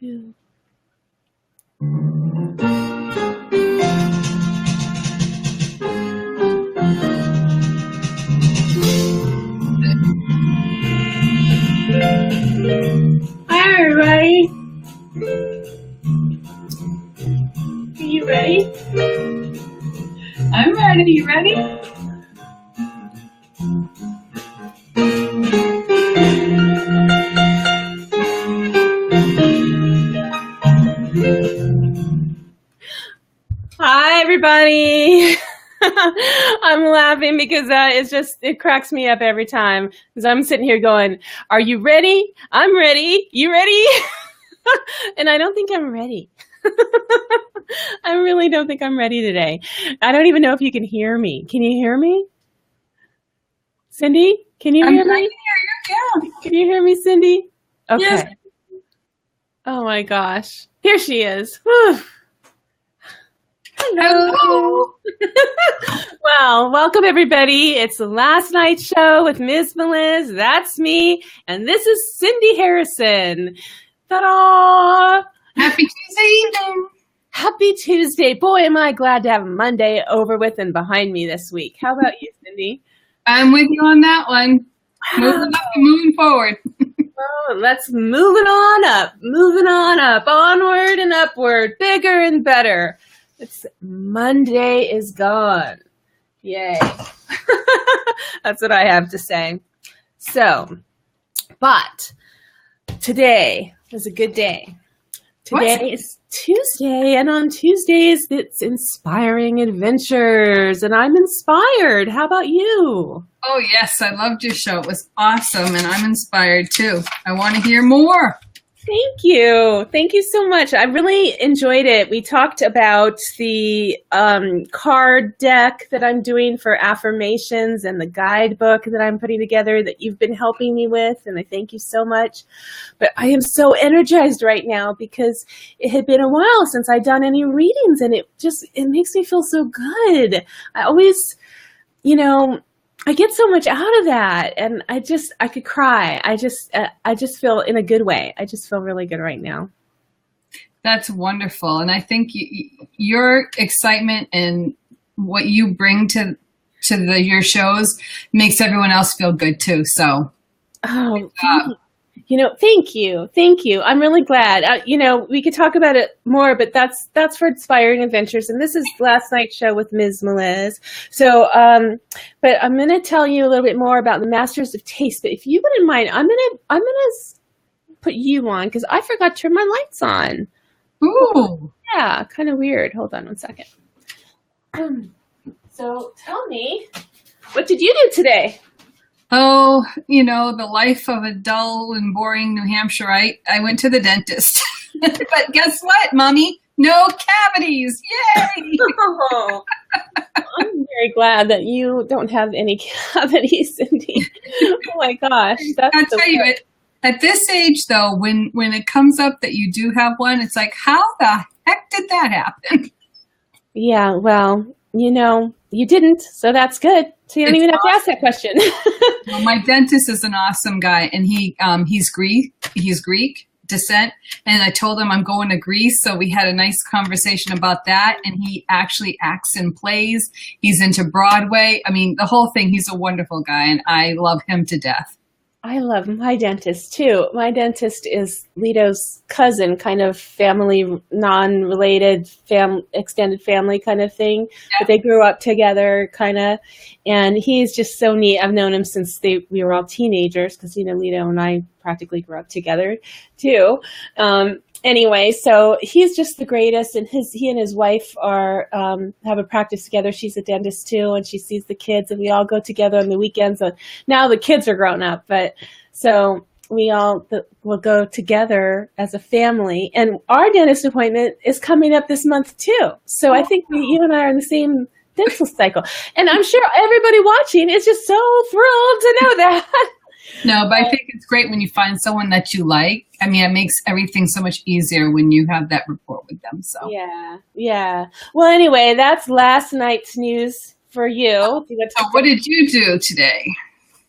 2. Hi, everybody. Are you ready? I'm ready. You ready? Hi, everybody. I'm laughing because it cracks me up every time because I'm sitting here going, are you ready? I'm ready. You ready? And I don't think I'm ready. I really don't think I'm ready today. I don't even know if you can hear me. Can you hear me? Cindy, can you hear me? I can hear you, yeah. Can you hear me, Cindy? Okay. Yes. Oh my gosh. Here she is. Whew. Hello. Well, welcome everybody. It's the last night show with Miz Meliz. That's me. And this is Cindy Harrison. Ta-da! Happy Tuesday evening. Happy Tuesday. Boy, am I glad to have Monday over with and behind me this week. How about you, Cindy? I'm with you on that one. Moving up and moving forward. Oh, let's moving on up, onward and upward, bigger and better. It's Monday is gone. Yay. That's what I have to say. So, but today is a good day. Today is Tuesday, and on Tuesdays it's Inspiring Adventures, and I'm inspired. How about you? Oh, yes. I loved your show. It was awesome, and I'm inspired, too. I want to hear more. Thank you. Thank you so much. I really enjoyed it. We talked about the card deck that I'm doing for affirmations and the guidebook that I'm putting together that you've been helping me with, and I thank you so much. But I am so energized right now because it had been a while since I'd done any readings, and it makes me feel so good. I always, I get so much out of that, and I could cry. I just feel in a good way. I just feel really good right now. That's wonderful. And I think your excitement and what you bring to your shows makes everyone else feel good too. So, thank you. I'm really glad. We could talk about it more, but that's for Inspiring Adventures, and this is last night's show with Miz Meliz. So, but I'm going to tell you a little bit more about the Masters of Taste. But if you wouldn't mind, I'm gonna put you on because I forgot to turn my lights on. Ooh, yeah, kind of weird. Hold on one second. So tell me, what did you do today? Oh, the life of a dull and boring New Hampshireite. I went to the dentist. But guess what, Mommy? No cavities. Yay! Oh, I'm very glad that you don't have any cavities, Cindy. Oh my gosh. I'll tell you, at this age, though, when it comes up that you do have one, it's like, how the heck did that happen? Yeah, well, you didn't, so that's good. So you don't even have to ask that question. Well, my dentist is an awesome guy, and he's Greek descent, and I told him I'm going to Greece, so we had a nice conversation about that, and he actually acts in plays. He's into Broadway. I mean, the whole thing. He's a wonderful guy, and I love him to death. I love my dentist too. My dentist is Lito's cousin, kind of family, non-related, extended family kind of thing. Yeah. But they grew up together, kind of, and he's just so neat. I've known him since we were all teenagers because Lito and I practically grew up together too. Anyway, so he's just the greatest, and he and his wife are have a practice together. She's a dentist too, and she sees the kids, and we all go together on the weekends. So now the kids are grown up, but so we all will go together as a family. And our dentist appointment is coming up this month too. So I think you and I are in the same dental cycle, and I'm sure everybody watching is just so thrilled to know that. No, but I think it's great when you find someone that you like. I mean, it makes everything so much easier when you have that rapport with them. So yeah. Well, anyway, that's last night's news for you. So what did you do today?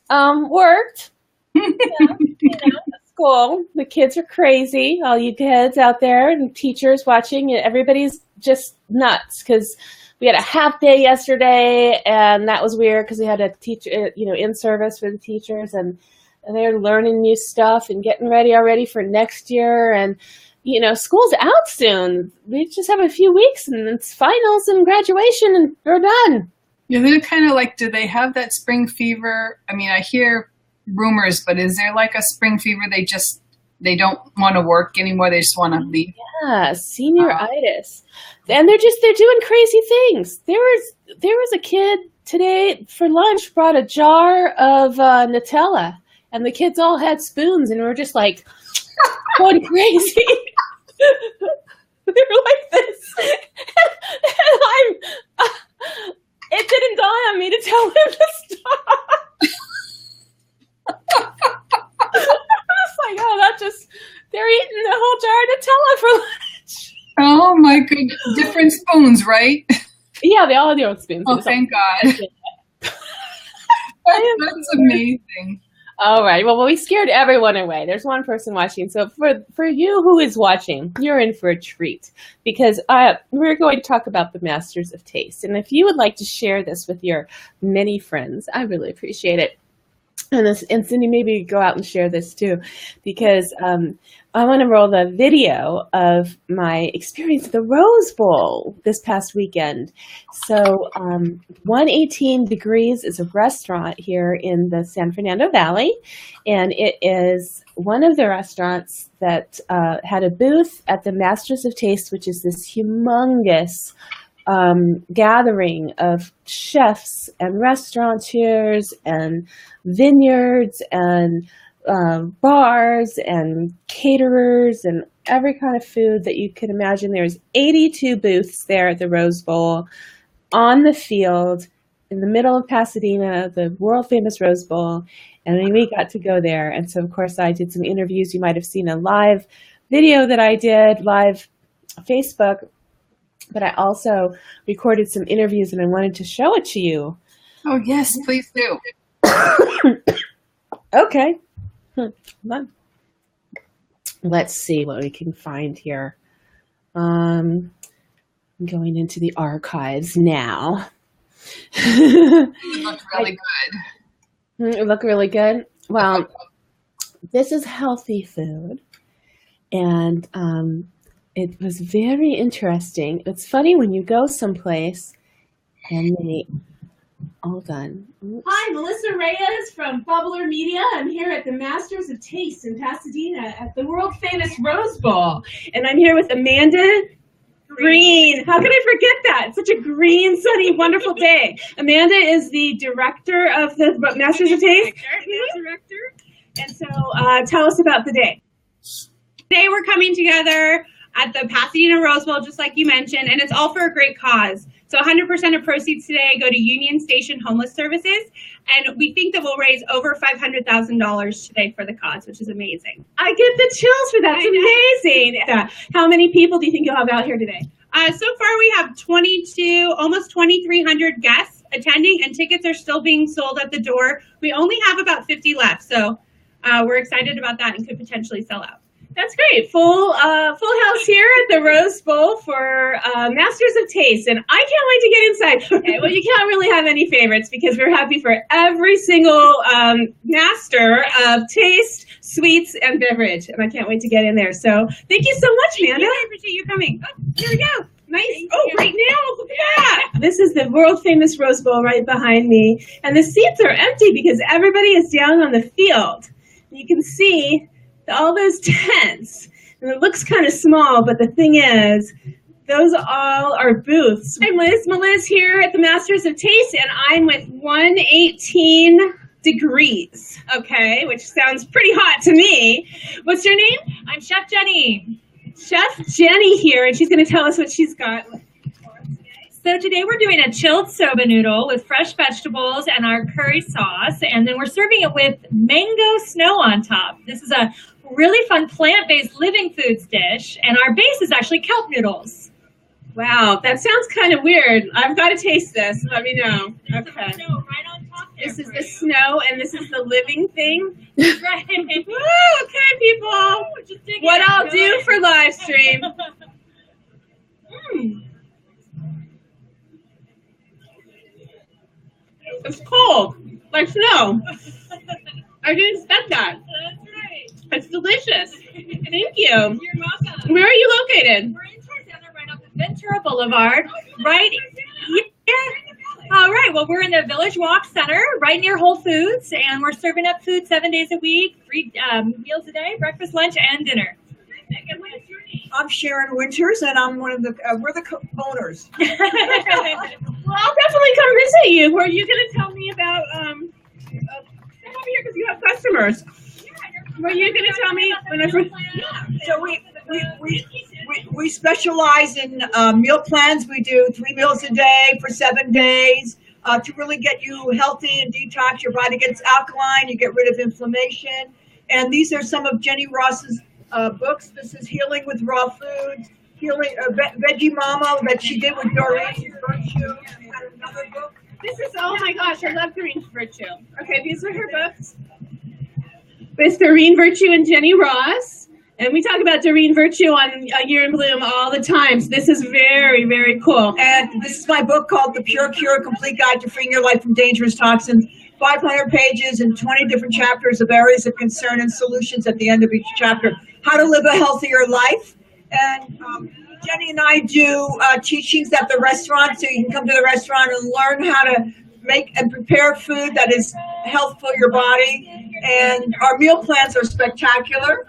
Worked. Of school. The kids are crazy. All you kids out there and teachers watching, everybody's just nuts because we had a half day yesterday, and that was weird because we had a teacher, in service for the teachers, and they're learning new stuff and getting ready already for next year. And school's out soon. We just have a few weeks, and it's finals and graduation, and we're done. Yeah, they're kind of like, do they have that spring fever? I mean, I hear rumors, but is there like a spring fever? They don't want to work anymore. They just want to leave. Yeah, senioritis. And they're doing crazy things. There was a kid today for lunch brought a jar of Nutella, and the kids all had spoons, and we're just like going crazy. They were like this, and it didn't dawn on me to tell him to stop. I was like, they're eating the whole jar of Nutella for lunch. Oh my goodness. Different spoons, right? Yeah, they all have their own spoons. Oh, thank God. That's amazing. All right. Well, we scared everyone away. There's one person watching. So for you who is watching, you're in for a treat because we're going to talk about the Masters of Taste. And if you would like to share this with your many friends, I really appreciate it. And Cindy, maybe go out and share this too, because I want to roll the video of my experience at the Rose Bowl this past weekend. So 118 Degrees is a restaurant here in the San Fernando Valley, and it is one of the restaurants that had a booth at the Masters of Taste, which is this humongous gathering of chefs and restaurateurs and vineyards and bars and caterers and every kind of food that you can imagine. There's 82 booths there at the Rose Bowl on the field in the middle of Pasadena, the world famous Rose Bowl. And we got to go there. And so, of course, I did some interviews. You might have seen a live video that I did, live Facebook. But I also recorded some interviews, and I wanted to show it to you. Oh, yes, please do. Okay. Hold on. Let's see what we can find here. I'm going into the archives now. It looked really good. It looked really good? Well, this is healthy food, and it was very interesting. It's funny when you go someplace and they, hold on. Oops. Hi, Melissa Reyes from Bubblr Media. I'm here at the Masters of Taste in Pasadena at the world famous Rose Bowl. And I'm here with Amanda Green. How could I forget that? It's such a green, sunny, wonderful day. Amanda is the director of the Masters of Taste. Director. And so tell us about the day. Today we're coming together at the Pasadena Rose Bowl, just like you mentioned, and it's all for a great cause. So 100% of proceeds today go to Union Station Homeless Services, and we think that we'll raise over $500,000 today for the cause, which is amazing. I get the chills for that. It's amazing. Yeah. How many people do you think you'll have out here today? So far we have almost 2,300 guests attending, and tickets are still being sold at the door. We only have about 50 left, so we're excited about that and could potentially sell out. That's great. Full house here at the Rose Bowl for Masters of Taste. And I can't wait to get inside. Okay, well, you can't really have any favorites because we're happy for every single master of taste, sweets, and beverage. And I can't wait to get in there. So thank you so much, Amanda. I appreciate you coming. Oh, here we go. Nice. Right now. Look at that. This is the world famous Rose Bowl right behind me. And the seats are empty because everybody is down on the field. You can see all those tents, and it looks kind of small, but the thing is, those all are booths. I'm Miz Meliz here at the Masters of Taste, and I'm with 118 Degrees, okay, which sounds pretty hot to me. What's your name? I'm Chef Jenny. Chef Jenny here, and she's going to tell us what she's got. So today we're doing a chilled soba noodle with fresh vegetables and our curry sauce, and then we're serving it with mango snow on top. This is a really fun plant-based living foods dish, and our base is actually kelp noodles. Wow, that sounds kind of weird. I've got to taste this. Let me know. Okay. Snow right on top This is the snow, and this is the living thing. Right. Woo, okay, people. What I'll do for live stream. It's cold, like snow. I didn't expect that. That's right. It's delicious. Thank you. You're welcome. Where are you located? We're in Tarzana, right off of Ventura Boulevard. Right? Yeah. All right. Well, we're in the Village Walk Center, right near Whole Foods, and we're serving up food 7 days a week, 3 meals a day, breakfast, lunch, and dinner. And what is your name? I'm Sharon Winters, and I'm one of the we're the owners. Well, I'll definitely come visit you. Were you going to tell me about come over here because you have customers? Were you going to tell me when I first? So we specialize in meal plans. We do 3 meals a day for 7 days to really get you healthy and detox. Your body gets alkaline. You get rid of inflammation. And these are some of Jenny Ross's books. This is Healing with Raw Foods, Healing Veggie Mama that she did with Doreen Virtue. Another book. This is, oh my gosh, I love Doreen Virtue. Okay, these are her books. It's Doreen Virtue and Jenny Ross. And we talk about Doreen Virtue on Year in Bloom all the time. So this is very, very cool. And this is my book called The Pure Cure, Complete Guide to Freeing Your Life from Dangerous Toxins. 500 pages and 20 different chapters of areas of concern and solutions at the end of each chapter. How to live a healthier life. And Jenny and I do teachings at the restaurant, so you can come to the restaurant and learn how to make and prepare food that is healthful for your body. And our meal plans are spectacular.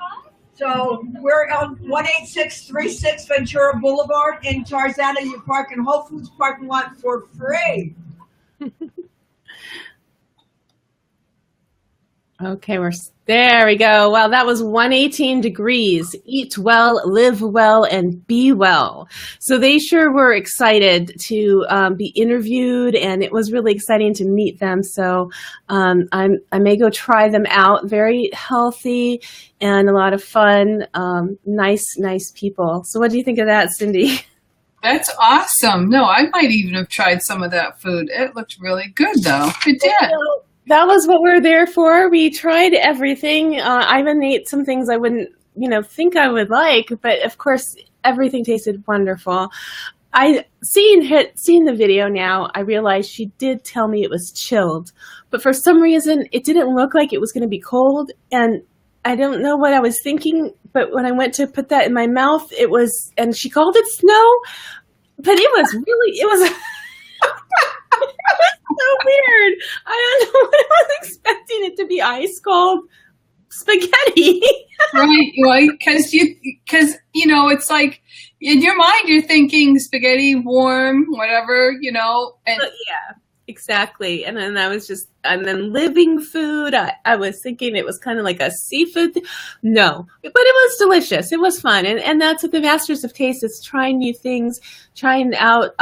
So we're on 18636 Ventura Boulevard in Tarzana. You park in Whole Foods parking lot for free. Okay, there we go. Well, that was 118 degrees. Eat well, live well, and be well. So they sure were excited to be interviewed, and it was really exciting to meet them. So I may go try them out. Very healthy and a lot of fun. Nice people. So what do you think of that, Cindy? That's awesome. No, I might even have tried some of that food. It looked really good, though. It did. That was what we're there for. We tried everything. I even ate some things I wouldn't, think I would like, but of course, everything tasted wonderful. Seeing the video now, I realized she did tell me it was chilled, but for some reason, it didn't look like it was going to be cold, and I don't know what I was thinking, but when I went to put that in my mouth, and she called it snow, but it was so weird. I don't know what I was expecting it to be ice cold spaghetti. Right, because it's like in your mind you're thinking spaghetti, warm, whatever, and yeah, exactly. And then and then living food. I was thinking it was kind of like a seafood. No, but it was delicious. It was fun, and that's what the Masters of Taste is: trying new things, trying out.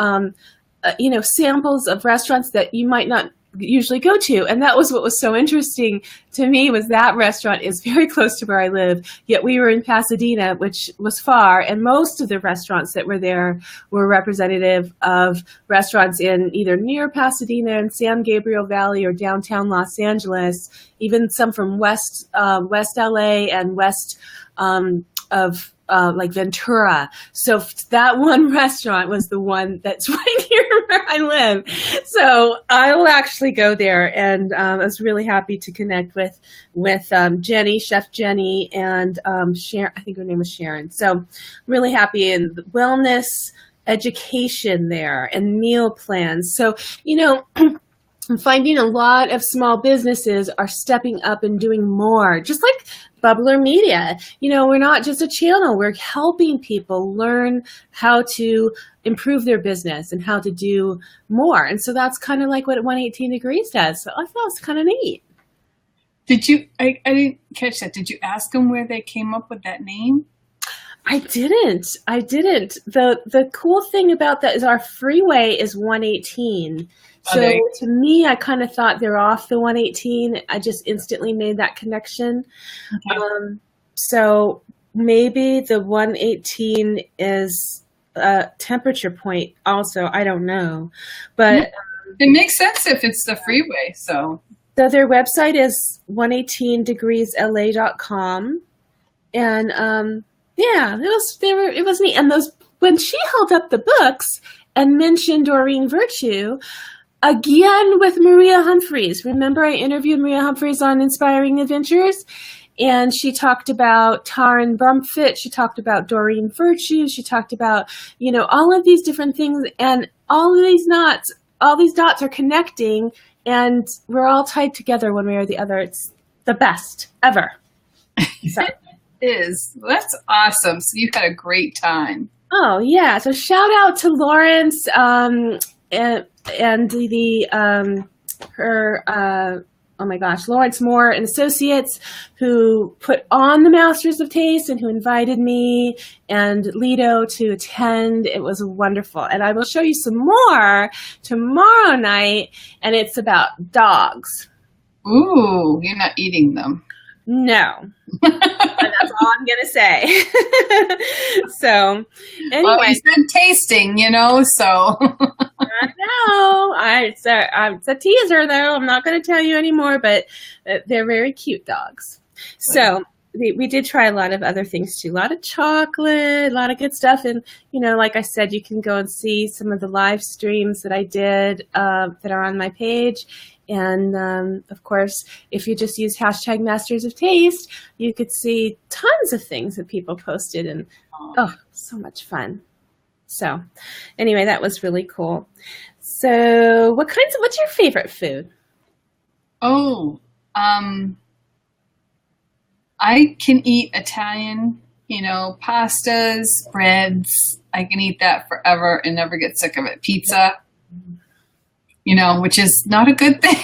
Samples of restaurants that you might not usually go to. And that was what was so interesting to me, was that restaurant is very close to where I live, yet we were in Pasadena, which was far. And most of the restaurants that were there were representative of restaurants in either near Pasadena and San Gabriel Valley or downtown Los Angeles, even some from West LA and west of like Ventura. So that one restaurant was the one that's right here where I live. So I will actually go there, and I was really happy to connect with Jenny, Chef Jenny, and Sharon. I think her name was Sharon. So really happy, in the wellness education there and meal plans. So I'm finding a lot of small businesses are stepping up and doing more, just like Bubblr Media. We're not just a channel. We're helping people learn how to improve their business and how to do more. And so that's kind of like what 118 Degrees does. So I thought it was kind of neat. Did you, I didn't catch that. Did you ask them where they came up with that name? I didn't. The cool thing about that is our freeway is 118. So to me, I kind of thought they're off the 118. I just instantly made that connection. Okay. So maybe the 118 is a temperature point also. I don't know. But It makes sense if it's the freeway. So their website is 118degreesla.com. And yeah, it was neat. And when she held up the books and mentioned Doreen Virtue, again with Maria Humphreys. Remember I interviewed Maria Humphreys on Inspiring Adventures? And she talked about Taryn Brumfitt. She talked about Doreen Virtue. She talked about, all of these different things. And all these dots are connecting. And we're all tied together one way or the other. It's the best ever. So. Is. That's awesome. So you had a great time. Oh yeah. So shout out to Lawrence and Lawrence Moore and Associates, who put on the Masters of Taste and who invited me and Lido to attend. It was wonderful. And I will show you some more tomorrow night, and it's about dogs. Ooh, you're not eating them. No. That's all I'm going to say. So, anyway. Well, you said tasting, so. I know. It's a teaser, though. I'm not going to tell you anymore, but they're very cute dogs. So, we did try a lot of other things, too. A lot of chocolate, a lot of good stuff. And, like I said, you can go and see some of the live streams that I did that are on my page. And, of course, if you just use hashtag Masters of Taste, you could see tons of things that people posted, and, so much fun. So anyway, that was really cool. So what's your favorite food? Oh, I can eat Italian, pastas, breads. I can eat that forever and never get sick of it. Pizza. Which is not a good thing.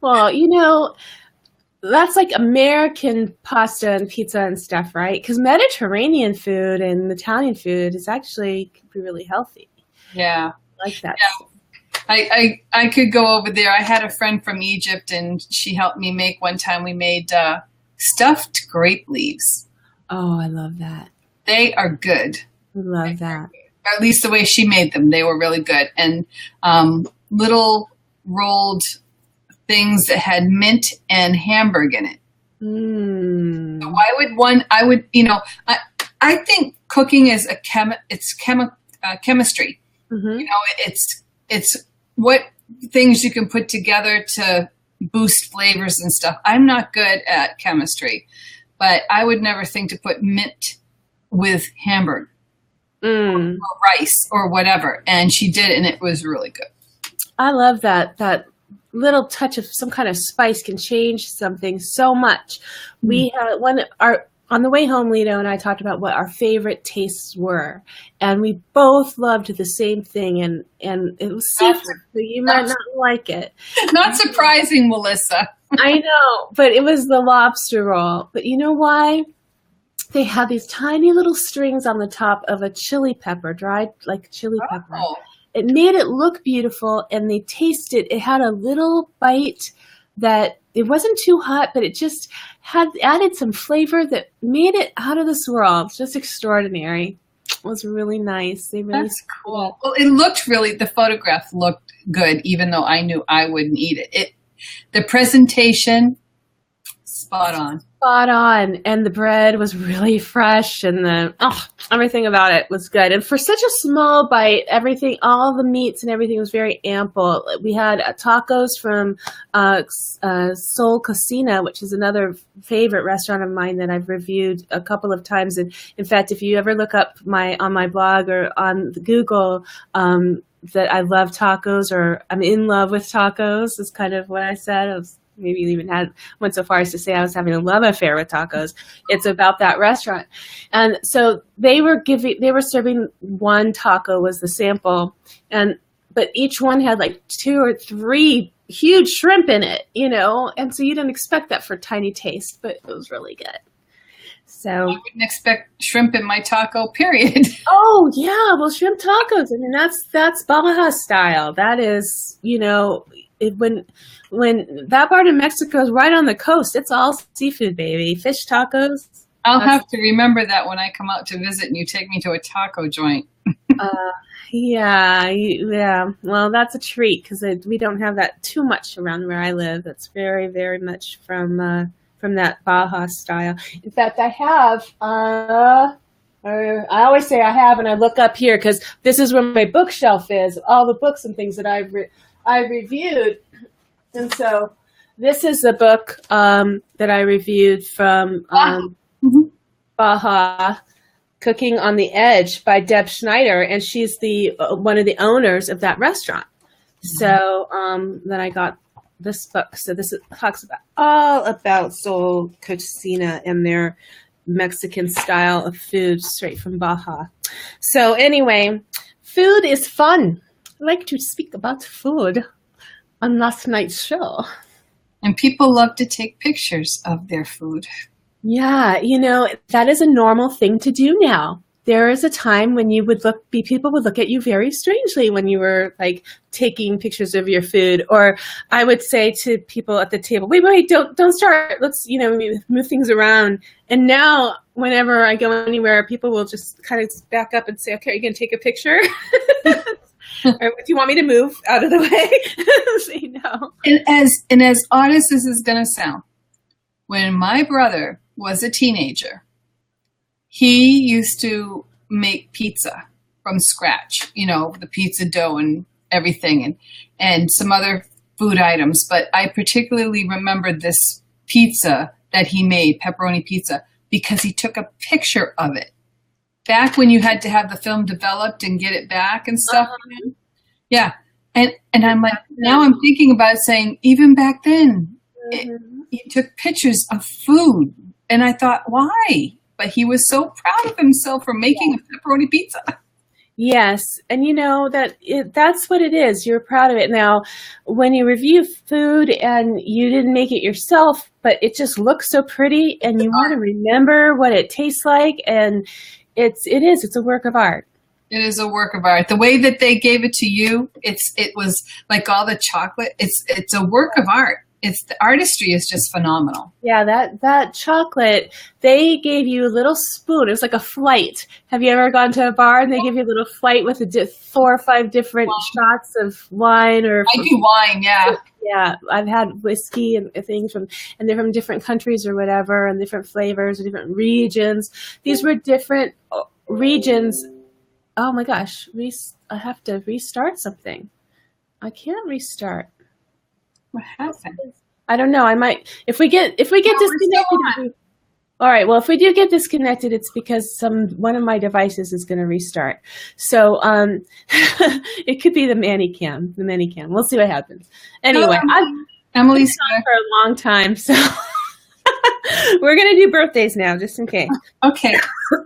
Well, that's like American pasta and pizza and stuff, right? Because Mediterranean food and Italian food is actually could be really healthy. Yeah. I like that. Yeah. I could go over there. I had a friend from Egypt, and she helped me make one time. We made stuffed grape leaves. Oh, I love that. They are good. I love that. At least the way she made them, they were really good. And little rolled things that had mint and Hamburg in it. Mm. So I think cooking is chemistry. Mm-hmm. It's what things you can put together to boost flavors and stuff. I'm not good at chemistry, but I would never think to put mint with Hamburg. Or rice or whatever, and she did, and it was really good. I love that little touch of some kind of spice can change something so much. We had on the way home, Lido and I talked about what our favorite tastes were, and we both loved the same thing, and it was seafood, so you might not like it. Not surprising, Melissa. I know, but it was the lobster roll. But you know why? They had these tiny little strings on the top of a chili pepper, dried like chili pepper. It made it look beautiful, and they tasted. It had a little bite that it wasn't too hot, but it just had added some flavor that made it out of this world. Just extraordinary. It was really nice. That's cool. Well, the photograph looked good, even though I knew I wouldn't eat it. The presentation, spot on. And the bread was really fresh, and everything about it was good. And for such a small bite, all the meats and everything was very ample. We had tacos from Sol Cocina, which is another favorite restaurant of mine that I've reviewed a couple of times. And in fact, if you ever look up on my blog or on Google, that I love tacos, or I'm in love with tacos, is kind of what I said. Maybe even went so far as to say I was having a love affair with tacos. It's about that restaurant. And so they were serving one taco was the sample, but each one had like 2 or 3 huge shrimp in it, and so you didn't expect that for tiny taste, but it was really good. So I wouldn't expect shrimp in my taco, period. Oh yeah, well, shrimp tacos. I mean, that's Bubblr style. That is, when that part of Mexico is right on the coast, it's all seafood, baby. Fish tacos. I'll have to remember that when I come out to visit and you take me to a taco joint. Yeah. Well, that's a treat because we don't have that too much around where I live. That's very, very much from that Baja style. In fact, I have. I always say I have, and I look up here because this is where my bookshelf is, all the books and things that I've reviewed. And so this is the book that I reviewed from Baja, Cooking on the Edge by Deb Schneider, and she's the one of the owners of that restaurant. So then I got this book. So this talks about all about Soul Cocina and their Mexican style of food straight from Baja. So anyway, food is fun. I like to speak about food on last night's show. And people love to take pictures of their food. Yeah, that is a normal thing to do now. There is a time when people would look at you very strangely when you were like taking pictures of your food. Or I would say to people at the table, wait, don't start. Let's, move things around. And now whenever I go anywhere, people will just kind of back up and say, okay, are you going to take a picture? Or do you want me to move out of the way? Say no. And as odd as this is going to sound, when my brother was a teenager, he used to make pizza from scratch, the pizza dough and everything and some other food items. But I particularly remembered this pizza that he made, pepperoni pizza, because he took a picture of it. Back when you had to have the film developed and get it back and stuff. Yeah. And I'm like, now I'm thinking about it saying, even back then, he took pictures of food. And I thought, why? But he was so proud of himself for making a pepperoni pizza. Yes. And that's what it is. You're proud of it. Now, when you review food and you didn't make it yourself, but it just looks so pretty and you want to remember what it tastes like, and it's a work of art. It is a work of art. The way that they gave it to you, it was like all the chocolate. It's a work of art. The artistry is just phenomenal. Yeah, that chocolate, they gave you a little spoon. It was like a flight. Have you ever gone to a bar and they give you a little flight with 4 or 5 different shots of wine? Or I do wine, yeah. Yeah, I've had whiskey and things and they're from different countries or whatever, and different flavors or different regions. These were different regions. Oh my gosh, I have to restart something. I can't restart. What happened? I don't know. I might if we get disconnected. All right. Well, if we do get disconnected, it's because one of my devices is going to restart. So it could be the Manicam. We'll see what happens. Anyway, Emily's been on for a long time, so we're going to do birthdays now, just in case. Okay.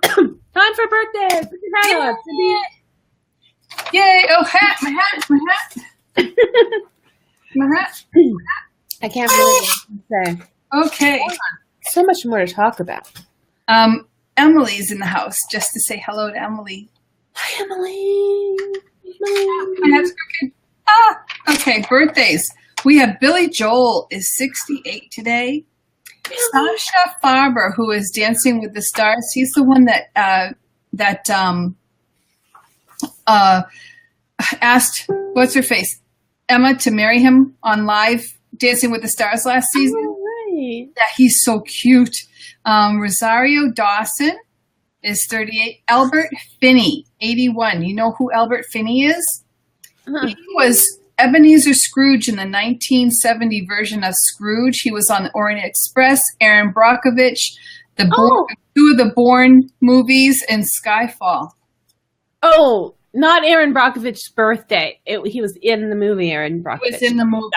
Time for birthdays. Put your hat on, Cindy. Yay! Oh, my hat. My hat. I can't believe what I say. Okay. So much more to talk about. Emily's in the house, just to say hello to Emily. Hi, Emily. My hat's crooked. Okay, birthdays. We have Billy Joel is 68 today. Sasha Farber, who is Dancing with the Stars, he's the one that asked, what's her face? Emma to marry him on live Dancing with the Stars last season. Oh, right. Yeah, he's so cute. Rosario Dawson is 38. Albert Finney, 81. You know who Albert Finney is? He was Ebenezer Scrooge in the 1970 version of Scrooge. He was on the Orient Express, Aaron Brockovich, two of the Bourne movies, and Skyfall. Oh, not Aaron Brockovich's birthday. He was in the movie Aaron Brockovich. He was in the movie.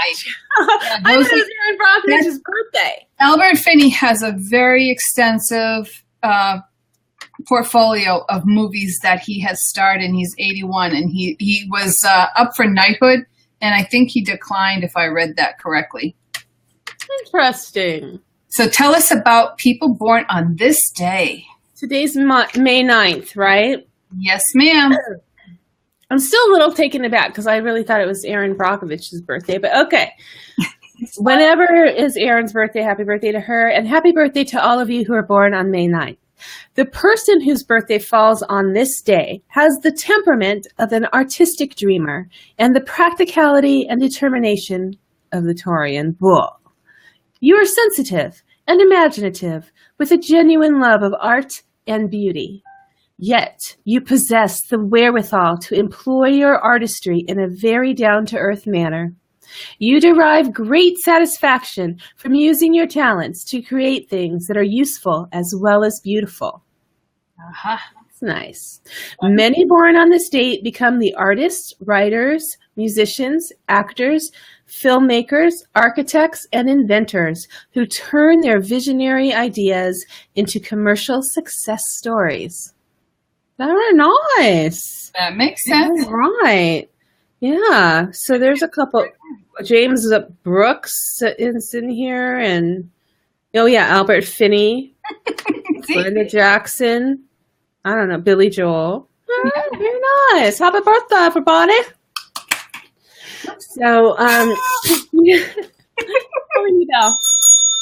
I thought it was Aaron Brockovich's birthday. Albert Finney has a very extensive portfolio of movies that he has starred in. He's 81, and he was up for knighthood, and I think he declined, if I read that correctly. Interesting. So tell us about people born on this day. Today's May 9th, right? Yes, ma'am. I'm still a little taken aback because I really thought it was Aaron Brockovich's birthday, but okay. Whenever is Aaron's birthday, happy birthday to her, and happy birthday to all of you who are born on May 9th. The person whose birthday falls on this day has the temperament of an artistic dreamer and the practicality and determination of the Taurian bull. You are sensitive and imaginative with a genuine love of art and beauty. Yet you possess the wherewithal to employ your artistry in a very down-to-earth manner. You derive great satisfaction from using your talents to create things that are useful as well as beautiful. That's nice. Many born on this date become the artists, writers, musicians, actors, filmmakers, architects, and inventors who turn their visionary ideas into commercial success stories. Very nice. That makes sense. Right. Yeah. So there's a couple. James Brooks is in here, and oh yeah, Albert Finney, Linda Jackson. I don't know, Billy Joel. Very nice. Happy birthday, everybody. So, there you go.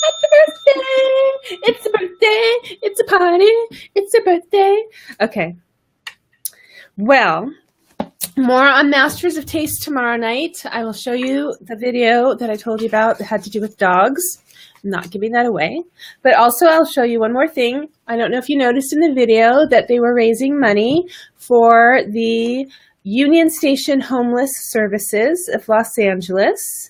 It's a birthday. It's a birthday. It's a party. It's a birthday. Okay. Well, more on Masters of Taste tomorrow night. I will show you the video that I told you about that had to do with dogs. I'm not giving that away. But also I'll show you one more thing. I don't know if you noticed in the video that they were raising money for the Union Station Homeless Services of Los Angeles.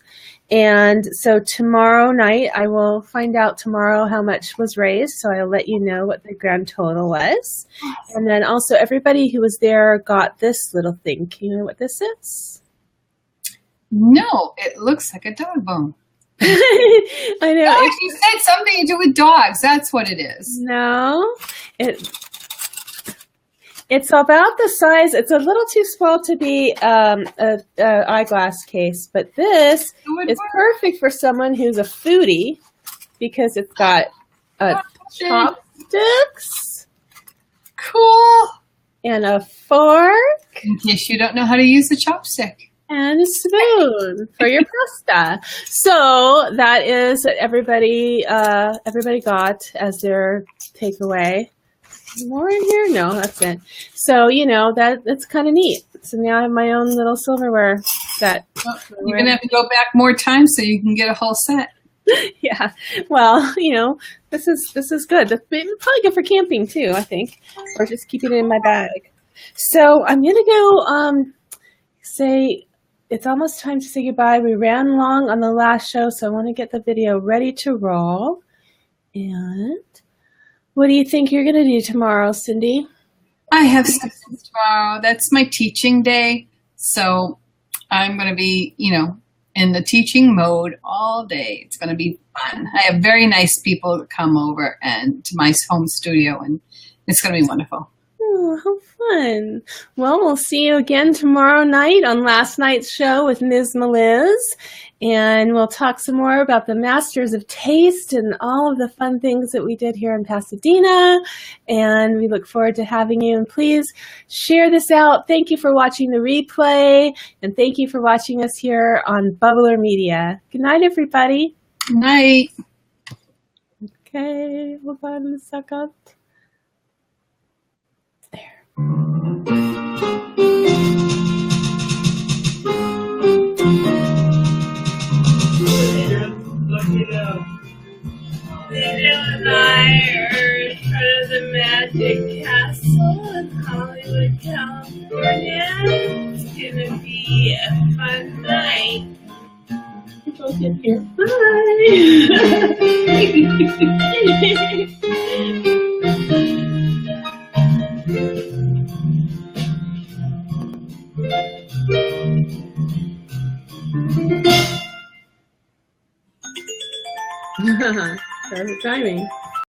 And so tomorrow night, I will find out tomorrow how much was raised. So I'll let you know what the grand total was. And then also everybody who was there got this little thing. Can you know what this is? No, it looks like a dog bone. I know. No, you said something to do with dogs. That's what it is. No, it's about the size. It's a little too small to be an eyeglass case, but this is perfect for someone who's a foodie because it's got chopsticks. Cool. And a fork. In case you don't know how to use a chopstick. And a spoon for your pasta. So that is what everybody got as their takeaway. More in here? No, that's it. So, you know, that's kind of neat. So now I have my own little silverware set. You're going to have to go back more times so you can get a whole set. Yeah. Well, you know, this is good. That's probably good for camping too, I think. Or just keeping it in my bag. So I'm going to go say it's almost time to say goodbye. We ran long on the last show, so I want to get the video ready to roll. And what do you think you're going to do tomorrow, Cindy? I have sessions tomorrow. That's my teaching day. So I'm going to be, you know, in the teaching mode all day. It's going to be fun. I have very nice people that come over and to my home studio, and it's going to be wonderful. Oh, how fun. Well, we'll see you again tomorrow night on last night's show with Miz Meliz. And we'll talk some more about the Masters of Taste and all of the fun things that we did here in Pasadena. And we look forward to having you. And please share this out. Thank you for watching the replay. And thank you for watching us here on Bubblr Media. Good night, everybody. Good night. Okay, hold on a second. The magic castle in Hollywood, California. It's gonna be a fun night. We'll get here. Bye. Perfect timing.